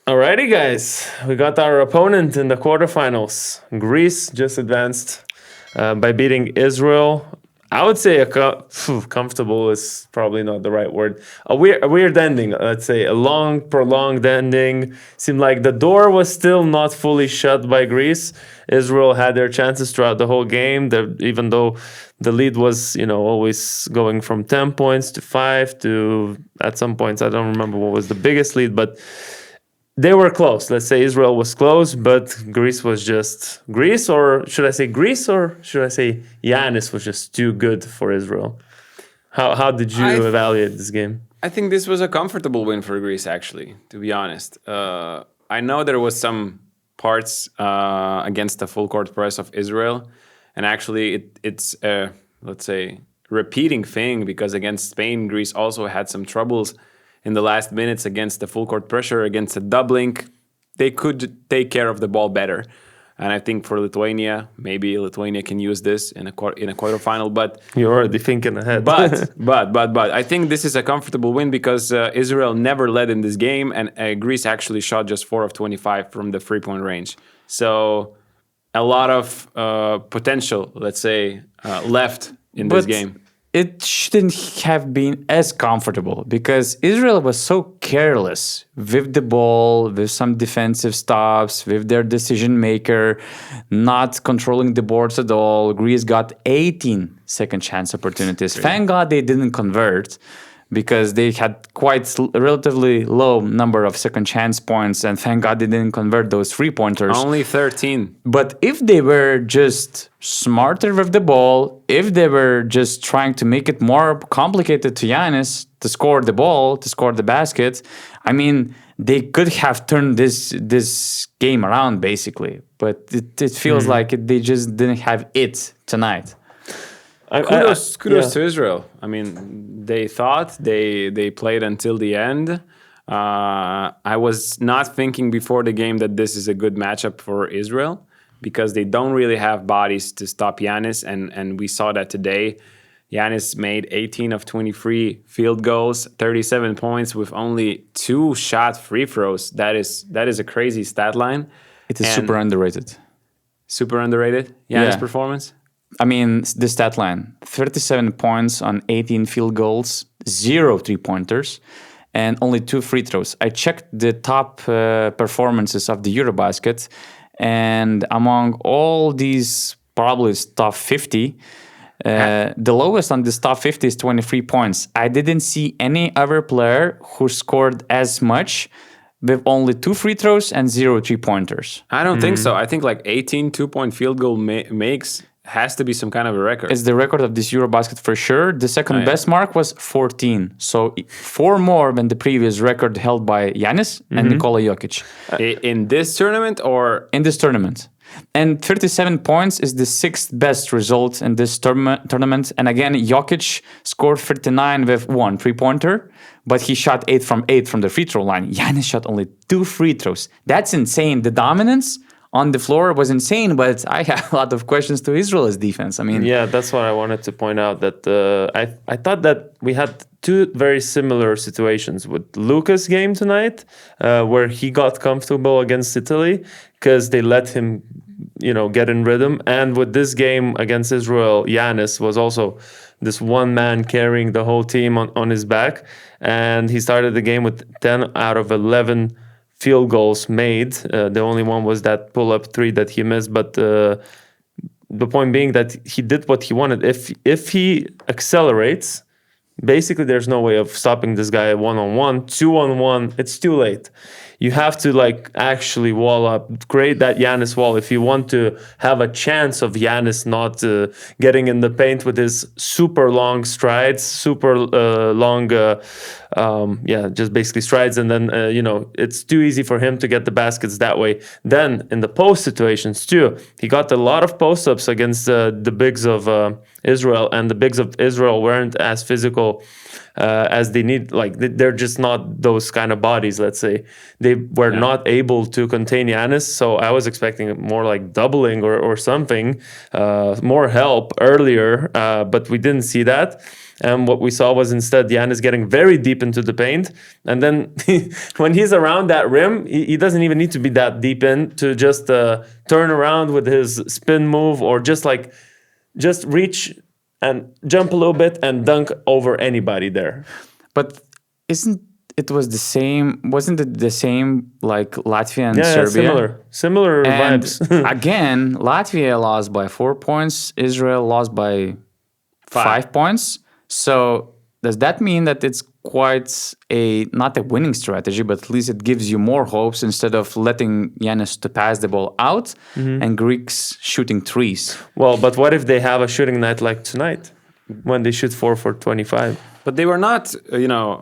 Alrighty, guys. We got our opponent in the quarterfinals. Greece just advanced by beating Israel. I would say comfortable is probably not the right word. A weird ending, let's say. A long, prolonged ending. Seemed like the door was still not fully shut by Greece. Israel had their chances throughout the whole game, even though the lead was, always going from 10 points to 5 to, at some points, I don't remember what was the biggest lead, but they were close. Let's say Israel was close, but Greece was just Greece, or should I say Greece, or should I say Giannis was just too good for Israel? How did you evaluate this game? I think this was a comfortable win for Greece, actually, to be honest. I know there was some parts against the full court press of Israel, and actually it's a, let's say, repeating thing, because against Spain, Greece also had some troubles in the last minutes against the full court pressure, against the doubling. They could take care of the ball better. And I think for Lithuania, maybe Lithuania can use this in a quarterfinal. But you're already thinking ahead. but I think this is a comfortable win because Israel never led in this game, and Greece actually shot just 4 of 25 from the 3-point range. So a lot of potential, let's say, left in this game. It shouldn't have been as comfortable because Israel was so careless with the ball, with some defensive stops, with their decision maker, not controlling the boards at all. Greece got 18 second chance opportunities. Thank God they didn't convert, because they had quite a relatively low number of second chance points, and thank God they didn't convert those 3-pointers. Only 13. But if they were just smarter with the ball, if they were just trying to make it more complicated to Giannis to score the ball, to score the basket, I mean, they could have turned this game around, basically. But it feels like they just didn't have it tonight. Kudos to Israel. I mean, they thought they played until the end. I was not thinking before the game that this is a good matchup for Israel, because they don't really have bodies to stop Giannis, and we saw that today. Giannis made 18 of 23 field goals, 37 points with only 2 shot free throws. That is a crazy stat line. It is super underrated. Super underrated? Giannis' performance? I mean, the stat line, 37 points on 18 field goals, 0 3-pointers, and only 2 free throws. I checked the top performances of the Eurobasket, and among all these, probably top 50, the lowest on this top 50 is 23 points. I didn't see any other player who scored as much with only 2 free throws and 0 3-pointers. I don't think so. I think like 18 2-point field goal makes has to be some kind of a record. It's the record of this Eurobasket for sure. The second best mark was 14. So 4 more than the previous record held by Giannis and Nikola Jokic. In this tournament or? In this tournament. And 37 points is the 6th best result in this tournament. And again, Jokic scored 39 with 1 3-pointer, but he shot 8 from 8 from the free throw line. Giannis shot only 2 free throws. That's insane. The dominance on the floor was insane, but I have a lot of questions to Israel's defense. I mean, yeah, that's what I wanted to point out. That I thought that we had 2 very similar situations with Luka's game tonight, where he got comfortable against Italy because they let him, get in rhythm, and with this game against Israel, Giannis was also this one man carrying the whole team on his back, and he started the game with 10 out of 11 field goals made. The only one was that pull-up 3 that he missed, but the point being that he did what he wanted. If he accelerates, basically there's no way of stopping this guy 1-on-1, 2-on-1. It's too late. You have to actually wall up, create that Giannis wall if you want to have a chance of Giannis not getting in the paint with his super long strides, super long, just basically strides. And then, it's too easy for him to get the baskets that way. Then in the post situations too, he got a lot of post-ups against the bigs of Israel, and the bigs of Israel weren't as physical physical as they need. Like they're just not those kind of bodies. Let's say they were not able to contain Giannis, so I was expecting more like doubling or something, more help earlier, but we didn't see that. And what we saw was instead Giannis getting very deep into the paint. And then when he's around that rim, he doesn't even need to be that deep in to just turn around with his spin move or just reach and jump a little bit and dunk over anybody there. But wasn't it the same like Latvia and Serbia? Similar And vibes. again, Latvia lost by 4 points. Israel lost by 5 points. So does that mean that it's quite not a winning strategy, but at least it gives you more hopes instead of letting Giannis to pass the ball out and Greeks shooting threes? Well, but what if they have a shooting night like tonight when they shoot 4 for 25? But they were not,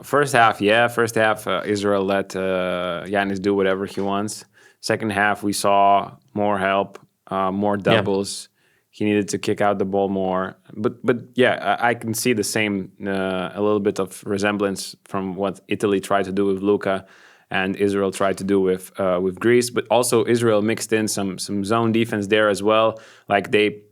first half, Israel let Giannis do whatever he wants. Second half, we saw more help, more doubles. He needed to kick out the ball more. But yeah, I can see the same, a little bit of resemblance from what Italy tried to do with Luka and Israel tried to do with Greece. But also Israel mixed in some zone defense there as well. Like they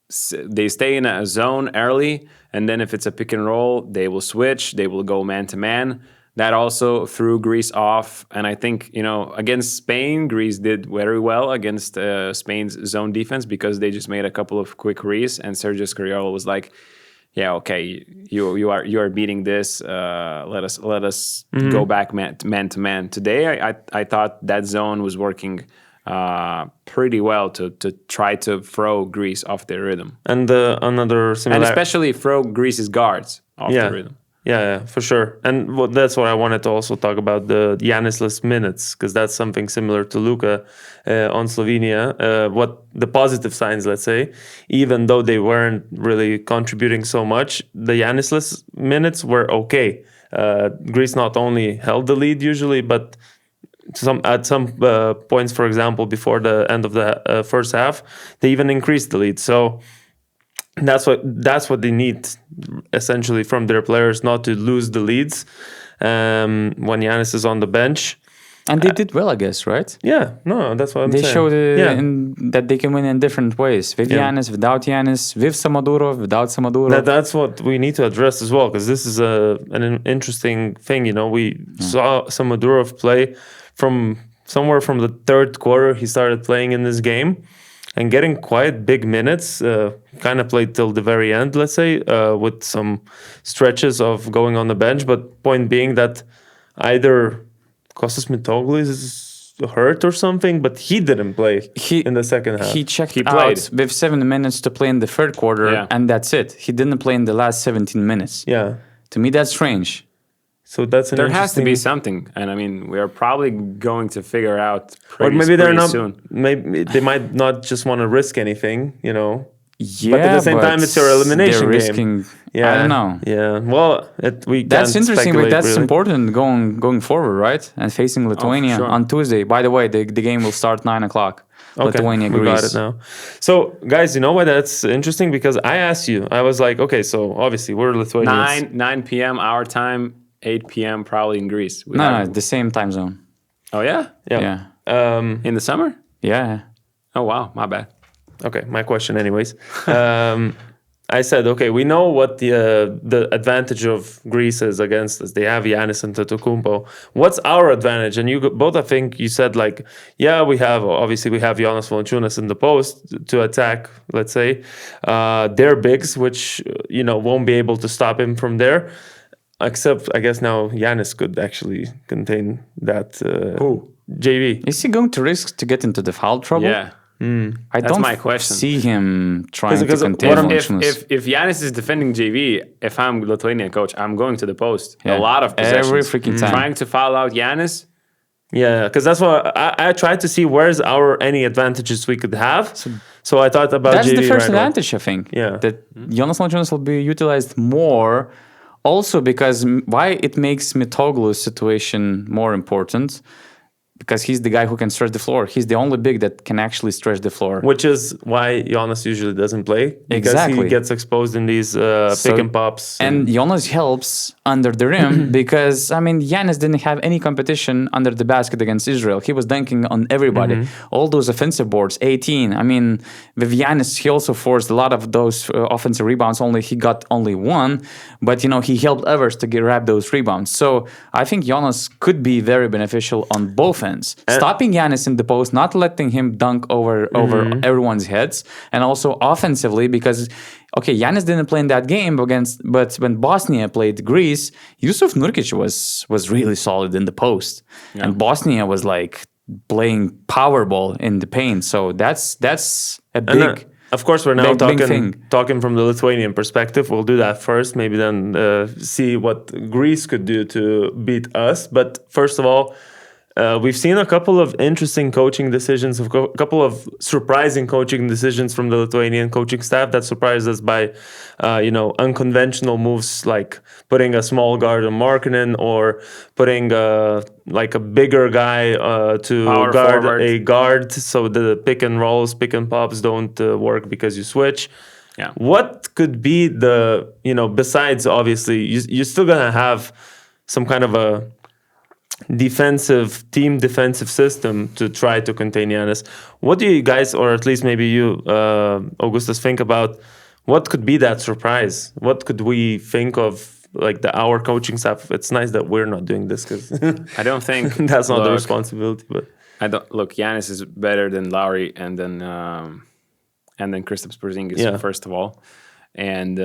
stay in a zone early, and then if it's a pick and roll, they will switch. They will go man-to-man. That also threw Greece off. And I think, against Spain, Greece did very well against Spain's zone defense because they just made a couple of quick reads. And Sergio Scariolo was like, yeah, okay, you are beating this. Let us go back man to man. Today, I thought that zone was working pretty well to try to throw Greece off their rhythm. And another similar... And especially throw Greece's guards off the rhythm. Yeah, for sure. And that's what I wanted to also talk about, the Giannis-less minutes, because that's something similar to Luka on Slovenia. What the positive signs, let's say, even though they weren't really contributing so much, the Giannis-less minutes were okay. Greece not only held the lead usually, but at some points, for example, before the end of the first half, they even increased the lead. So that's what they need essentially from their players, not to lose the leads when Giannis is on the bench. And they did well, I guess, right? Yeah, no, that's what I'm they saying. Showed that they can win in different ways. With Giannis, without Giannis, with Samadurov, without Samadurov. That's what we need to address as well, because this is an interesting thing. We saw Samadurov play from somewhere from the third quarter. He started playing in this game and getting quite big minutes, kind of played till the very end, let's say, with some stretches of going on the bench. But point being that either Kostas Mitoglu is hurt or something, but he didn't play in the second half. He checked out with 7 minutes to play in the third quarter, and that's it. He didn't play in the last 17 minutes. Yeah. To me, that's strange. So that's there has to be something, and I mean, we are probably going to figure out pretty soon. Maybe they might not just want to risk anything, Yeah, but at the same time, it's your elimination game. Yeah, I don't know. Yeah, well, that's interesting, but that's important going forward, right? And facing Lithuania on Tuesday. By the way, the game will start 9:00. Okay, Lithuania, we Greece. got it now. So, guys, you know what? That's interesting because I asked you. I was like, okay, so obviously we're Lithuanians. 9 p.m. our time. 8 p.m. probably in Greece. No, the same time zone. Oh, yeah? Yeah. In the summer? Yeah. Oh, wow. My bad. Okay, my question anyways. I said, okay, we know what the advantage of Greece is against us. They have Giannis and Antetokounmpo. What's our advantage? And you both, I think you said like, yeah, we have Jonas Valanciunas in the post to attack, let's say. They're bigs, which, won't be able to stop him from there. Except, I guess now Giannis could actually contain that JV. Is he going to risk to get into the foul trouble? Yeah. That's my question. See him trying to contain Valanciunas. If Giannis is defending JV, if I'm Lithuanian coach, I'm going to the post. A lot of possessions. Every freaking time. Trying to foul out Giannis. Yeah, because that's what I tried to see where's any advantages we could have. So I thought about that's JV the first right advantage, I think. Yeah. That Jonas Valanciunas will be utilized more. Also, because why it makes Mitoglu's situation more important. because he's the guy who can stretch the floor. He's the only big that can actually stretch the floor. Which is why Giannis usually doesn't play. Because Exactly. he gets exposed in these pick and pops. And Jonas helps under the rim because, I mean, Giannis didn't have any competition under the basket against Israel. He was dunking on everybody. All those offensive boards, 18. I mean, with Giannis, he also forced a lot of those offensive rebounds. He got only one, but, he helped others to grab those rebounds. So I think Jonas could be very beneficial on both ends. Stopping Giannis in the post, not letting him dunk over everyone's heads, and also offensively because, okay, Giannis didn't play in that game but when Bosnia played Greece, Yusuf Nurkic was really solid in the post, and Bosnia was like playing Powerball in the paint. So that's a big. Of course, we're now big thing. talking from the Lithuanian perspective. We'll do that first, maybe then see what Greece could do to beat us. But first of all, we've seen a couple of interesting coaching decisions, a couple of surprising coaching decisions from the Lithuanian coaching staff that surprised us by, unconventional moves like putting a small guard on Markkanen or putting like a bigger guy to Power guard forward. a guard, so the pick and rolls, pick and pops don't work because you switch. Yeah. What could be the, besides obviously, you're still going to have some kind of a team defensive system to try to contain Giannis. What do you guys, or at least maybe you, Augustus, think about what could be that surprise? What could we think of, like our coaching staff? It's nice that we're not doing this because I don't think that's not the responsibility. But Giannis is better than Lowry and then Kristaps Porzingis first of all, and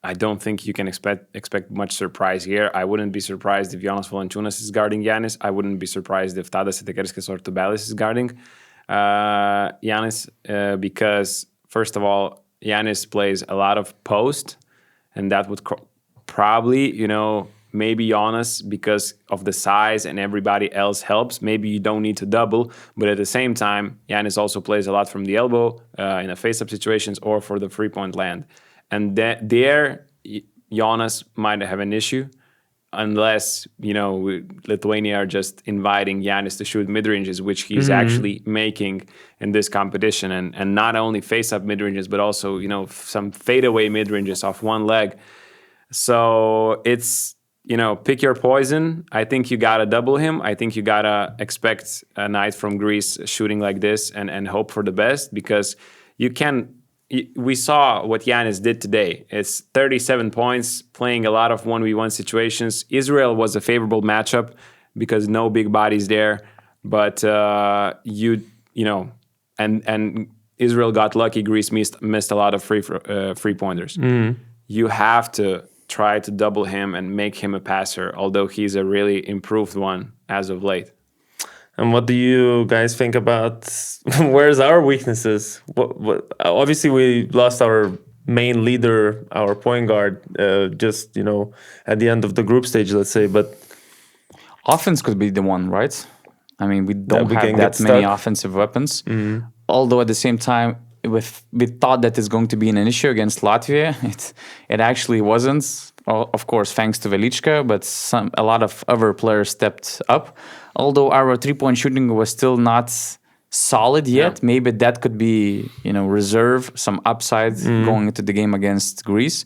I don't think you can expect much surprise here. I wouldn't be surprised if Jonas Valanciunas is guarding Giannis. I wouldn't be surprised if Tadas Setekerskis or Tubelis is guarding Giannis because, first of all, Giannis plays a lot of post, and that would probably, maybe Giannis, because of the size and everybody else helps, maybe you don't need to double. But at the same time, Giannis also plays a lot from the elbow in a face-up situations or for the three-point land. And there, Giannis might have an issue unless, Lithuania are just inviting Giannis to shoot mid-ranges, which he's actually making in this competition. And not only face-up mid-ranges, but also, some fadeaway mid-ranges off one leg. So it's, pick your poison. I think you got to double him. I think you got to expect a night from Greece shooting like this and hope for the best because you can... We saw what Giannis did today. It's 37 points, playing a lot of 1v1 situations. Israel was a favorable matchup because no big bodies there. But and Israel got lucky. Greece missed a lot of free pointers. You have to try to double him and make him a passer, although he's a really improved one as of late. And what do you guys think about where's our weaknesses? What obviously we lost our main leader, our point guard, just at the end of the group stage, let's say. But offense could be the one, right? I mean, we don't have that many offensive weapons. Although at the same time, we thought that it's going to be an issue against Latvia. It actually wasn't. Of course, thanks to Velička, but a lot of other players stepped up. Although our three-point shooting was still not solid yet, maybe that could be, reserve some upside going into the game against Greece.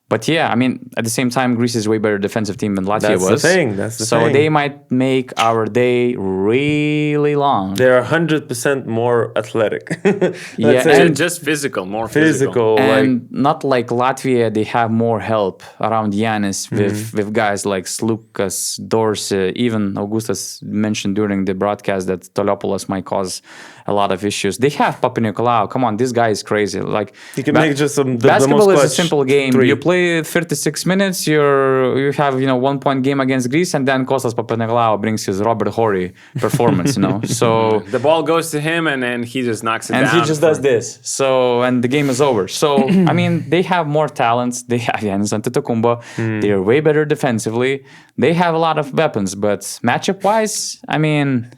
But yeah, I mean, at the same time, Greece is a way better defensive team than Latvia was. That's the thing. That's the thing. So they might make our day really long. They're 100% more athletic. And just physical, more physical. And not like Latvia, they have more help around Giannis with guys like Slukas, Dorsey, even Augustus mentioned during the broadcast that Toliopoulos might cause a lot of issues. They have Papanikolaou. Come on, this guy is crazy. Like he can make just some. Basketball the most is a simple game. Three. You play 36 minutes. You have 1 point game against Greece, and then Kostas Papanikolaou brings his Robert Horry performance. So the ball goes to him, and then he just knocks it down. And he just does this. So and the game is over. So I mean, they have more talents. They have Giannis Antetokounmpo. They are way better defensively. They have a lot of weapons, but matchup wise, I mean.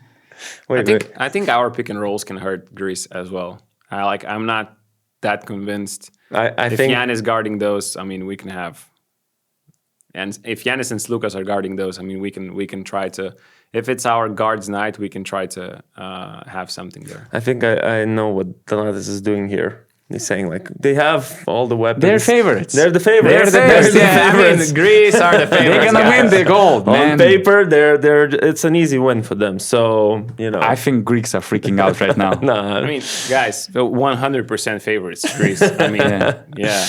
I think our pick and rolls can hurt Greece as well. I'm not that convinced. I if think Giannis is guarding those, I mean, we can have And if Giannis and Lucas are guarding those, I mean, we can try to. If it's our guards night, we can try to have something there. I think I know what Donatas is doing here. He's saying like they have all the weapons. They're favorites. They're the favorites. They're the best. Yeah, I favorites. mean, Greece are the favorites. They're gonna win the gold, man. On paper, they're it's an easy win for them. So I think Greeks are freaking out right now. nah, I mean, guys, the 100% favorites, Greece. I mean, yeah.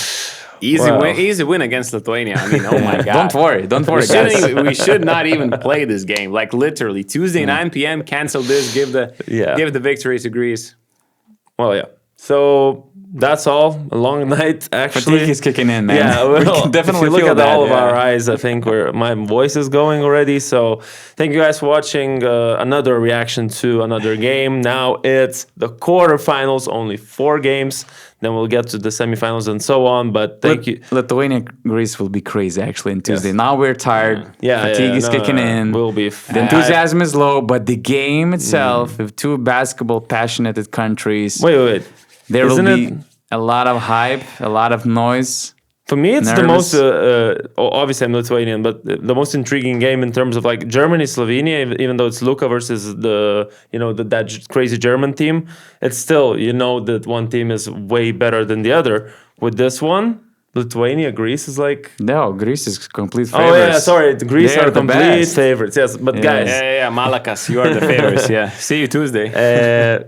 Wow. Easy win against Lithuania. I mean, oh my God. Don't worry, guys. We should not even play this game. Like literally, Tuesday 9 p.m. Cancel this. Give the victory to Greece. well, yeah. So that's all. A long night, actually. Fatigue is kicking in, man. Yeah, we well, can definitely if you look feel at that, all of yeah. our eyes, I think my voice is going already. So thank you guys for watching another reaction to another game. Now it's the quarterfinals, only 4 games. Then we'll get to the semifinals and so on. But thank you. Lithuania, Greece will be crazy actually on Tuesday. Now we're tired. Yeah, Fatigue is kicking in. We'll be The enthusiasm is low, but the game itself, with 2 basketball passionate countries, Wait. there Isn't will be it- a lot of hype, a lot of noise. For me, it's the Nervous. most. Obviously, I'm Lithuanian, but the most intriguing game in terms of like Germany, Slovenia. Even though it's Luka versus that crazy German team, it's still that one team is way better than the other. With this one, Lithuania, Greece is like. No, Greece is complete Oh favorites. yeah, sorry, the Greece They're are the complete best. favorites. Yes, but guys. Yeah, Malakas, you are the favorites. Yeah. See you Tuesday.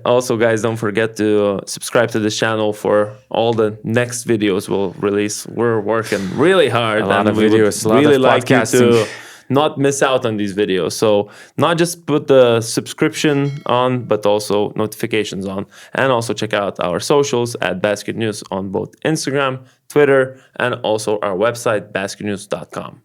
Also, guys, don't forget to subscribe to this channel for all the next videos we'll release. We're working really hard. A lot and of we would videos, a lot really of like you to podcasting. not miss out on these videos. So not just put the subscription on, but also notifications on. And also check out our socials at BasketNews on both Instagram, Twitter, and also our website, basketnews.com.